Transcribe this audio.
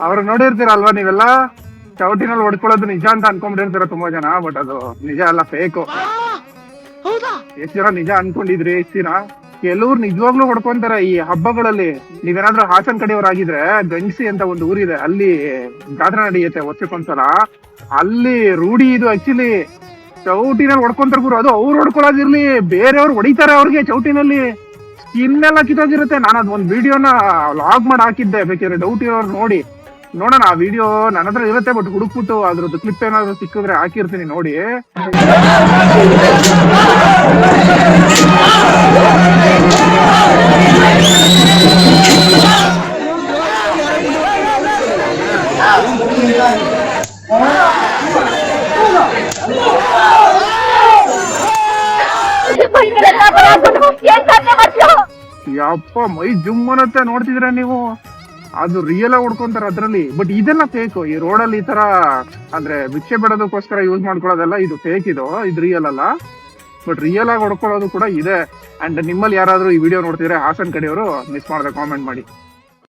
ಅವ್ರು ನೋಡಿರ್ತೀರಲ್ವಾ ನೀವೆಲ್ಲ, ಚೌಟಿನಲ್ಲಿ ಹೊಡ್ಕೊಳ್ಳೋದು ನಿಜ ಅಂತ ಅನ್ಕೊಂಡಿರ್ತೀರ ತುಂಬಾ ಜನ. ಬಟ್ ಅದು ನಿಜ ಅಲ್ಲ, ಫೇಕು. ಎಷ್ಟ್ ಜನ ನಿಜ ಅನ್ಕೊಂಡಿದ್ರಿ, ಎಷ್ಟ್ ದಿನ ಕೆಲವ್ರು ನಿಜವಾಗ್ಲೂ ಹೊಡ್ಕೊಂತಾರೆ ಈ ಹಬ್ಬಗಳಲ್ಲಿ. ನೀವೇನಾದ್ರೂ ಹಾಸನ್ ಕಡೆಯವ್ರಾಗಿದ್ರೆ ಗಂಡ್ಸಿ ಅಂತ ಒಂದು ಊರಿದೆ, ಅಲ್ಲಿ ಜಾತ್ರೆ ನಡೆಯುತ್ತೆ ವರ್ಷಕ್ಕೊಂದ್ಸಲ. ಅಲ್ಲಿ ರೂಢಿ ಇದು ಆಕ್ಚುಲಿ. ಚೌಟಿನಲ್ಲಿ ಹೊಡ್ಕೊಂತಾರ ಗುರು. ಅದು ಅವ್ರು ಹೊಡ್ಕೊಳ್ಳೋದಿರ್ಲಿ, ಬೇರೆಯವ್ರು ಹೊಡಿತಾರೆ ಅವ್ರಿಗೆ ಚೌಟಿನಲ್ಲಿ. ಸ್ಕಿನ್ ಎಲ್ಲ ಕಿತ್ತೋಗಿರುತ್ತೆ. ನಾನು ಅದ್ ಒಂದ್ ವಿಡಿಯೋನ ಲಾಗ್ ಮಾಡಿ ಹಾಕಿದ್ದೆ, ಬೇಕಾದ್ರೆ ಡೌಟ್ ಇರೋರು ನೋಡಿ. ನೋಡೋಣ, ಆ ವಿಡಿಯೋ ನನ್ನ ಹತ್ರ ಇರುತ್ತೆ, ಬಟ್ ಹುಡುಕ್ಬಿಟ್ಟು ಅದ್ರದ್ದು ಕ್ಲಿಪ್ ಏನಾದ್ರು ಸಿಕ್ಕಿದ್ರೆ ಹಾಕಿರ್ತೀನಿ ನೋಡಿ. ಯಪ್ಪ, ಮೈ ಜುಮ್ ಅನ್ನತ್ತೆ ನೋಡ್ತಿದ್ರೆ ನೀವು. ಅದು ರಿಯಲ್ ಆಗಿ ಹೊಡ್ಕೊಂತಾರೆ ಅದ್ರಲ್ಲಿ. ಬಟ್ ಇದೆಲ್ಲ ಫೇಕ್. ಈ ರೋಡಲ್ಲಿ ಈ ತರ ಅಂದ್ರೆ ಭಿಕ್ಷೆ ಬಿಡೋದಕ್ಕೋಸ್ಕರ ಯೂಸ್ ಮಾಡ್ಕೊಳ್ಳೋದೆಲ್ಲ ಇದು ಫೇಕ್. ಇದು ರಿಯಲ್ ಅಲ್ಲ. ಬಟ್ ರಿಯಲ್ ಆಗಿ ಹೊಡ್ಕೊಳ್ಳೋದು ಕೂಡ ಇದೆ. ಅಂಡ್ ನಿಮ್ಮಲ್ಲಿ ಯಾರಾದ್ರೂ ಈ ವಿಡಿಯೋ ನೋಡ್ತಿದ್ರೆ ಹಾಸನ್ ಕಡೆಯವರು, ಮಿಸ್ ಮಾಡದೆ ಕಾಮೆಂಟ್ ಮಾಡಿ.